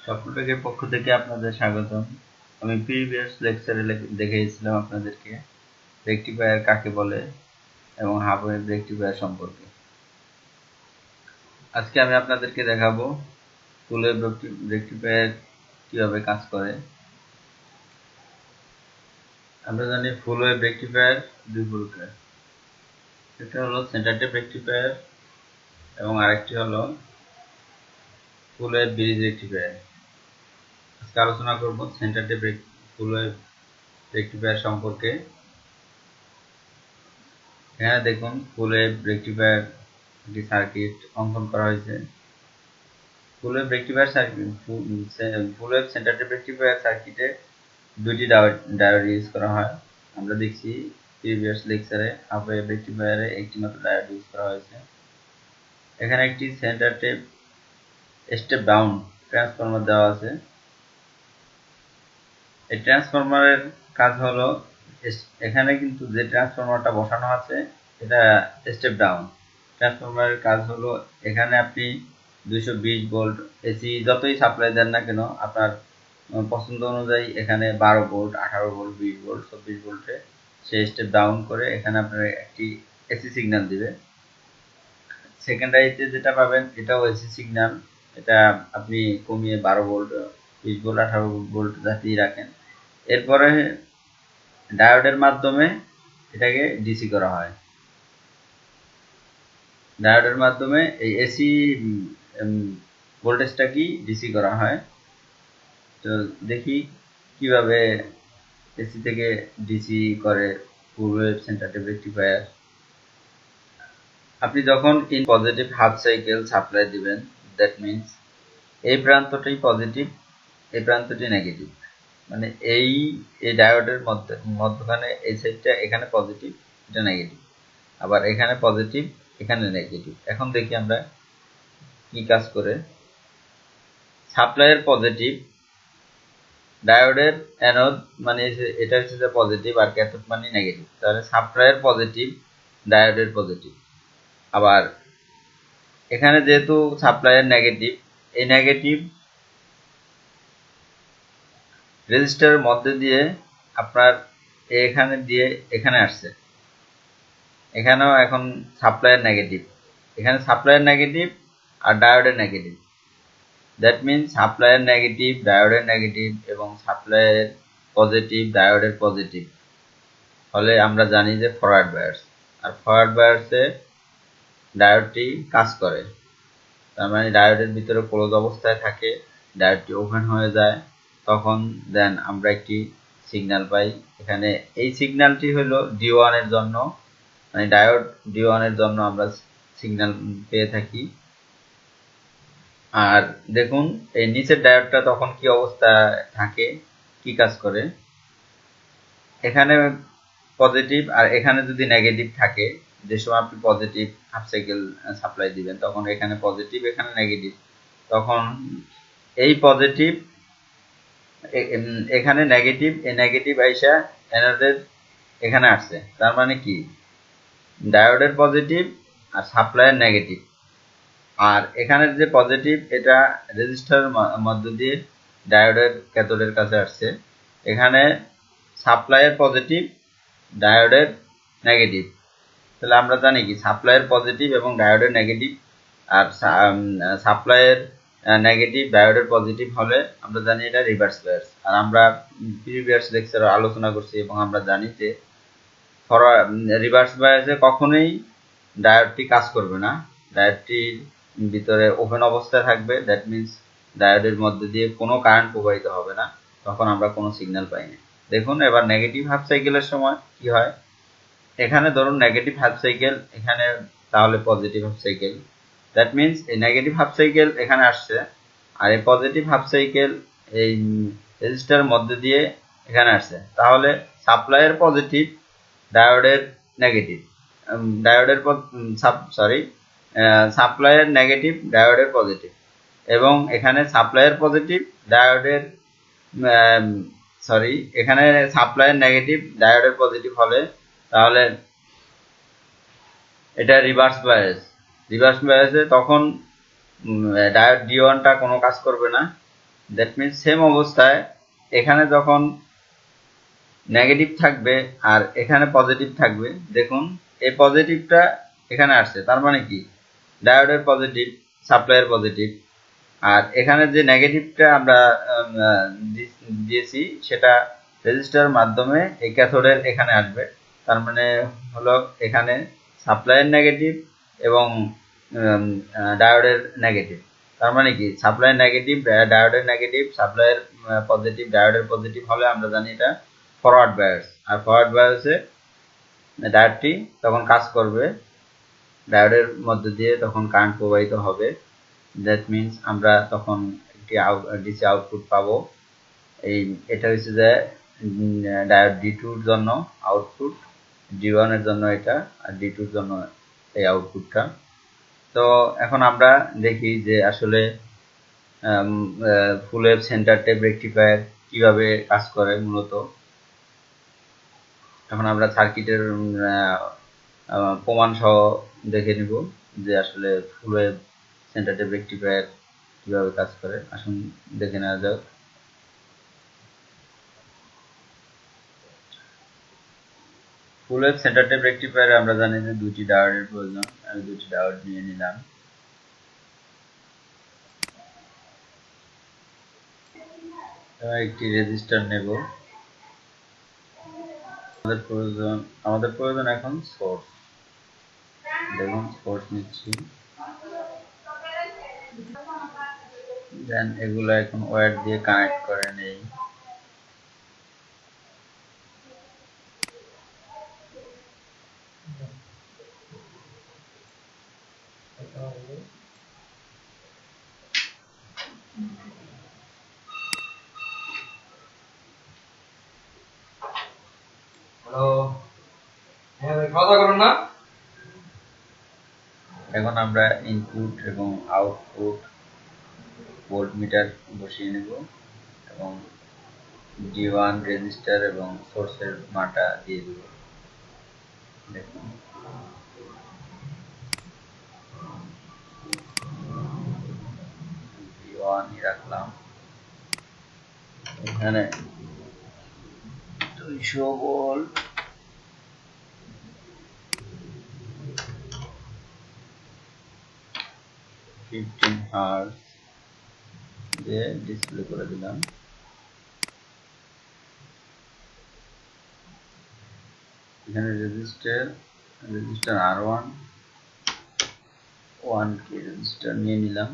সকলের পক্ষ থেকে আপনাদের স্বাগতম। আমি প্রিভিয়াস লেকচারে দেখিয়েছিলাম আপনাদেরকে রেকটিফায়ার কাকে বলে এবং হাফ ওয়েভ রেকটিফায়ার সম্পর্কে। আজকে আমি আপনাদেরকে দেখাবো ফুল ওয়েভ রেকটিফায়ার কিভাবে কাজ করে। আমরা জানি ফুল ওয়েভ রেকটিফায়ার দুই প্রকার, একটা হলো সেন্টার টেপ রেকটিফায়ার এবং আরেকটি হলো ফুল ওয়েভ ব্রিজ রেকটিফায়ার। আজকে আলোচনা করব centre tap full wave rectifier সম্পর্কে। এখানে দেখুন ফুল ওয়েভ রেকটিফায়ার একটি সার্কিট অঙ্কন করা হয়েছে। Full wave rectifier circuit full wave centre tap rectifier সার্কিটে দুটি ডায়োড ইউজ করা হয়। আমরা দেখছি প্রিভিয়াস লেকচারে হাফ ওয়েভ রেকটিফায়ারে একটি মাত্র ডায়োড ইউজ করা হয়েছে। এখানে একটি centre tap step down transformer দেওয়া আছে। এই ট্রান্সফরমারের কাজ হলো, এখানে কিন্তু যে ট্রান্সফরমারটা বসানো আছে এটা স্টেপ ডাউন ট্রান্সফরমারের কাজ হলো, এখানে আপনি 220 ভোল্ট এসি যতই সাপ্লাই দেন না কেন আপনার পছন্দ অনুযায়ী এখানে 12 ভোল্ট, 18 ভোল্ট, 20 ভোল্ট, 24 ভোল্টে সে স্টেপ ডাউন করে এখানে আপনার একটি এসি সিগন্যাল দিবে। সেকেন্ডারিতে যেটা পাবেন এটাও এসি সিগন্যাল, এটা আপনি কমিয়ে 12 ভোল্ট, 20 ভোল্ট, 18 ভোল্ট যাতেই রাখেন। এরপরে ডায়োডের মাধ্যমে এটাকে ডিসি করা হয়। ডায়োডের মাধ্যমে এই এসি ভোল্টেজটা কি ডিসি করা হয়। তো দেখি কিভাবে এসি থেকে ডিসি করে full wave centre tap rectifier. আপনি যখন in positive half cycle supply দিবেন, দ্যাট মিনস এই প্রান্তটাই পজিটিভ, এই প্রান্তটি নেগেটিভ, মানে এই ডায়োডের মধ্যখানে এই সাইডটা এখানে পজিটিভ, এটা নেগেটিভ, আবার এখানে পজিটিভ, এখানে নেগেটিভ। এখন দেখি আমরা কি কাজ করে। সাপ্লাইয়ের পজিটিভ, ডায়োডের অ্যানোড মানে এটা হচ্ছে যে পজিটিভ আর ক্যাথোড মানে নেগেটিভ, তাহলে সাপ্লাইয়ের পজিটিভ, ডায়োডের পজিটিভ। আবার এখানে যেহেতু সাপ্লাইয়ের নেগেটিভ, এই নেগেটিভ রেজিস্টারের মধ্যে দিয়ে আপনার এখানে দিয়ে এখানে আসছে, এখানেও এখন সাপ্লাইয়ের নেগেটিভ, এখানে সাপ্লাইয়ের নেগেটিভ আর ডায়োডের নেগেটিভ, দ্যাট মিনস সাপ্লাইয়ের নেগেটিভ, ডায়োডের নেগেটিভ এবং সাপ্লাইয়ের পজিটিভ, ডায়োডের পজিটিভ হলে আমরা জানি যে ফরওয়ার্ড বায়াস। আর ফরওয়ার্ড বায়াসে ডায়োডটি কাজ করে, তার মানে ডায়োডের ভিতরে ক্লোজ অবস্থায় থাকে, ডায়োডটি ওপেন হয়ে যায়, তখন দেন আমরা একটি সিগন্যাল পাই। এখানে এই সিগন্যালটি হলো D1 এর জন্য, মানে ডায়োড D1 এর জন্য আমরা সিগন্যাল পেয়ে থাকি। আর দেখুন এই নিচের ডায়োডটা তখন কি অবস্থায় থাকে, কি কাজ করে। এখানে পজিটিভ আর এখানে যদি নেগেটিভ থাকে, যে সময় আপনি পজিটিভ হাফ সাইকেল সাপ্লাই দিবেন তখন এখানে পজিটিভ, এখানে নেগেটিভ, তখন এই পজিটিভ এখানে নেগেটিভ, এই নেগেটিভ আইসা অ্যানোডের এখানে আসছে, তার মানে কি ডায়োডের পজিটিভ আর সাপ্লাইয়ের নেগেটিভ, আর এখানের যে পজিটিভ এটা রেজিস্টারের মধ্য দিয়ে ডায়োডের ক্যাথোডের কাছে আসছে। এখানে সাপ্লাইয়ের পজিটিভ, ডায়োডের নেগেটিভ, তাহলে আমরা জানি কি সাপ্লাইয়ের পজিটিভ এবং ডায়োডের নেগেটিভ, আর সাপ্লাইয়ের নেগেটিভ ডায়োডের পজিটিভ হলে আমরা জানি এটা রিভার্স বায়াস। আর আমরা প্রিভিয়াস লেকচারে আলোচনা করছি এবং আমরা জানি যে রিভার্স বায়াসে কখনোই ডায়োডটি কাজ করবে না, ডায়োডটির ভিতরে ওপেন অবস্থায় থাকবে, দ্যাট মিনস ডায়োডের মধ্যে দিয়ে কোনো কারেন্ট প্রবাহিত হবে না, তখন আমরা কোনো সিগন্যাল পাই না। দেখুন এবার নেগেটিভ হাফ সাইকেলের সময় কি হয়, এখানে ধরুন নেগেটিভ হাফ সাইকেল, এখানে তাহলে positive half cycle, that means এই নেগেটিভ হাফ সাইকেল এখানে আসছে আর এই পজিটিভ হাফ সাইকেল এই রেজিস্টারের মধ্যে দিয়ে এখানে আসছে, তাহলে সাপ্লাইয়ের পজিটিভ, ডায়োডের নেগেটিভ, ডায়োডের সাপ্লাইয়ের নেগেটিভ, ডায়োডের পজিটিভ, এবং এখানে সাপ্লাইয়ের পজিটিভ, ডায়োডের এখানে সাপ্লাইয়ের নেগেটিভ, ডায়োডের পজিটিভ হলে তাহলে এটা রিভার্স বায়াস। রিভার্স বায়াসে তখন ডায়োড D1টা কোনো কাজ করবে না, দ্যাট মিনস সেম অবস্থায় এখানে যখন নেগেটিভ থাকবে আর এখানে পজিটিভ থাকবে, দেখুন এই পজিটিভটা এখানে আসছে, তার মানে কি ডায়োডের পজিটিভ, সাপ্লাইয়ের পজিটিভ, আর এখানে যে নেগেটিভটা আমরা দিয়েছি সেটা রেজিস্টারের মাধ্যমে এই ক্যাথোডের এখানে আসবে। তার মানে হলো এখানে সাপ্লাইয়ের নেগেটিভ এবং ডায়োডের নেগেটিভ। তার মানে কি সাপ্লাইয়ের নেগেটিভ ডায়োডের নেগেটিভ, সাপ্লাইয়ের পজিটিভ ডায়োডের পজিটিভ হলে আমরা জানি এটা ফরওয়ার্ড বায়াস। আর ফরওয়ার্ড বায়াসে ডায়োডটি তখন কাজ করবে, ডায়োডের মধ্যে দিয়ে তখন কারেন্ট প্রবাহিত হবে। দ্যাট মিনস আমরা তখন একটি ডিসি আউটপুট পাবো। এটা হচ্ছে যে ডায়োড D2 এর জন্য আউটপুট, D1 এর জন্য এটা, আর D2 এর জন্য এই আউটপুটটা। তো এখন আমরা দেখি যে আসলে full wave centre tap rectifier কিভাবে কাজ করে মূলত। এখন আমরা সার্কিটের প্রমাণ সহ দেখে নিব যে আসলে full wave centre tap rectifier কিভাবে কাজ করে। আসুন দেখে নেওয়া যাক। ফুল ওয়েভ সেন্টার টেপ রেকটিফায়ারে আমরা জানি যে দুটি ডায়োডের প্রয়োজন। আমি দুটি ডায়োড নিয়ে নিলাম। একটি রেজিস্টার নেব। আমাদের প্রয়োজন এখন সোর্স। দেখুন সোর্স নিচ্ছি, দেন এগুলো এখন ওয়্যার দিয়ে কানেক্ট করে নেই। এখন আমরা ইনপুট এবং আউটপুট ভোল্টমিটার বসিয়ে নেব এবং D1 রেজিস্টার এবং সোর্সের মানটা দিয়ে দেব। দেখুন D1 রাখলাম, এখানে 200 ভোল্ট, Hz দিয়ে ডিসপ্লে করে দিলাম। এখানে রেজিস্টার R1 1K রেজিস্টার নিয়ে নিলাম।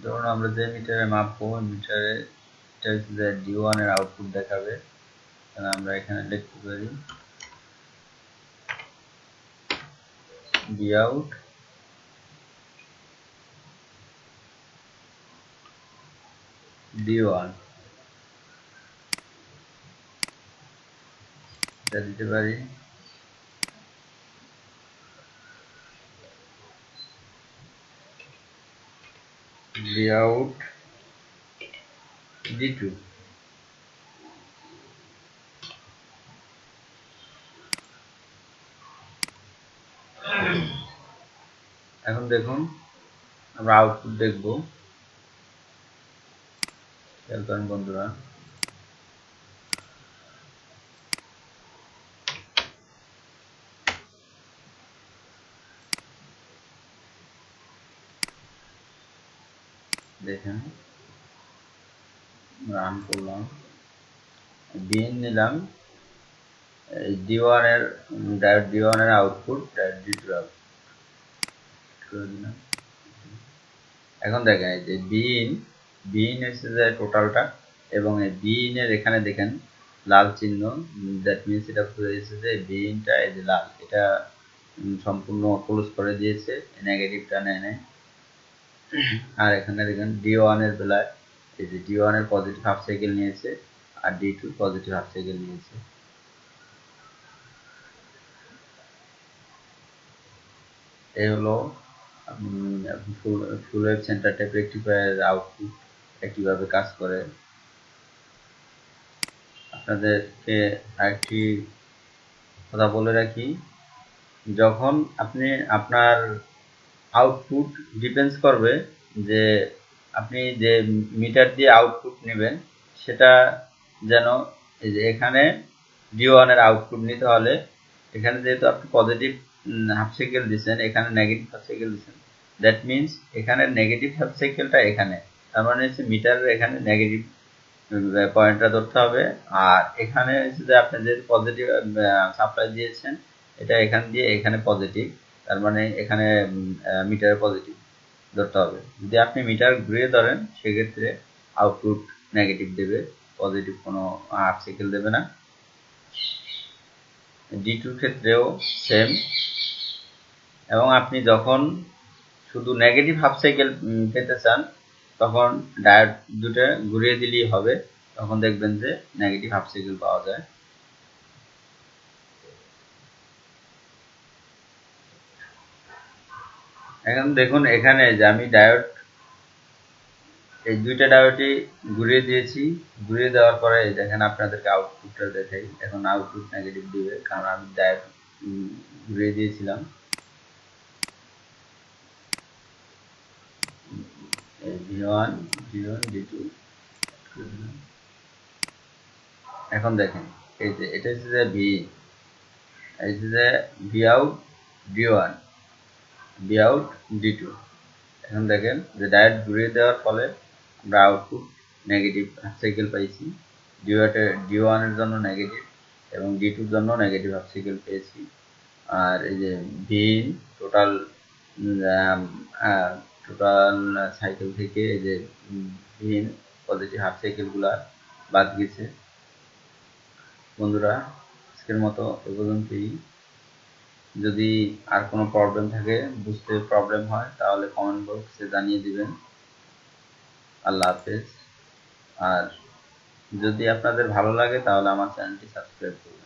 ধরুন আমরা যে মিটারে মাপবো, মিটারে D1 এর আউটপুট দেখাবে, তাহলে আমরা এখানে লিখতে পারি Vout D1, এটা দিতে পারি। Vout D2, এখন দেখুন আমরা আউটপুট দেখব। খেয়াল করেন বন্ধুরা, দেখেন রান করলাম, বিন নিলাম, D1 এর ডায়োড D1 এর আউটপুট, ডায়োড D2 এর আউটপুট করে দিলাম। এখন দেখেন এই যে বিন হচ্ছে যে টোটালটা, এবং এই বিন এর এখানে দেখেন লাল চিহ্ন, দ্যাট মিনস এটা বুঝাইছে যে বিনটা এই যে লাল, এটা সম্পূর্ণ ক্লোজ করে দিয়েছে, নেগেটিভটা নেয় নাই। আর এখানে দেখেন D1 এর বেলায় এই যে D1 এর পজিটিভ হাফ সাইকেল নিয়েছে আর D2 পজিটিভ হাফ সাইকেল নিয়েছে। এই হলো full wave centre tap rectifier output কিভাবে কাজ করে। আপনাদেরকে আরেকটি কথা বলে রাখি, যখন আপনি আপনার আউটপুট ডিপেন্ডস করবে যে আপনি যে মিটার দিয়ে আউটপুট নেবেন সেটা যেন এই যে এখানে D1 এর আউটপুট নিতে হলে এখানে যেহেতু আপনি পজিটিভ হাফ সাইকেল দিচ্ছেন, এখানে নেগেটিভ হাফ সাইকেল দিচ্ছেন, দ্যাট মিনস এখানে নেগেটিভ হাফ সাইকেলটা এখানে, তার মানে হচ্ছে মিটারের এখানে নেগেটিভ পয়েন্টটা ধরতে হবে। আর এখানে হচ্ছে যে আপনি যে পজিটিভ সাপ্লাই দিয়েছেন এটা এখান দিয়ে এখানে পজিটিভ, তার মানে এখানে মিটারে পজিটিভ ধরতে হবে। যদি আপনি মিটার ঘুরিয়ে ধরেন সেক্ষেত্রে আউটপুট নেগেটিভ দেবে, পজিটিভ কোনো হাফ সাইকেল দেবে না। D2 ক্ষেত্রেও সেম। এবং আপনি যখন শুধু নেগেটিভ হাফ সাইকেল পেতে চান তখন ডায়োড দুটো ঘুরিয়ে দিলেই হবে, তখন দেখবেন যে নেগেটিভ হাফ সাইকেল পাওয়া যায়। এখন দেখুন এখানে যে আমি ডায়োড এই দুইটা ডায়োডই ঘুরিয়ে দিয়েছি, ঘুরিয়ে দেওয়ার পরে দেখেন আপনাদেরকে আউটপুটটা দেখাই। এখন আউটপুট নেগেটিভ দিবে কারণ আমি ডায়োড ঘুরিয়ে দিয়েছিলাম। V1 V1 D2 এখন দেখেন এই যে এটা হচ্ছে যে V, এই যে V out D1 V out D2। এখন দেখেন যে ডায়োড ঘুরিয়ে দেওয়ার ফলে আমরা আউটপুট নেগেটিভ হাফ সাইকেল পাইছি, D1 এর জন্য নেগেটিভ এবং D2 এর জন্য নেগেটিভ হাফ সাইকেল পেয়েছি। আর এই যে ভিন টোটাল টোটাল সাইকেল থেকে এই যে ভিন পজিটিভ হাফ সাইকেলগুলা বাদ গেছে। বন্ধুরা আজকের মতো এ পর্যন্তই। যদি আর কোনো প্রবলেম থাকে, বুঝতে প্রবলেম হয় তাহলে কমেন্ট বক্সে জানিয়ে দিবেন। আল্লাহ হাফেজ। আর যদি আপনাদের ভালো লাগে তাহলে আমার চ্যানেলটি সাবস্ক্রাইব করুন।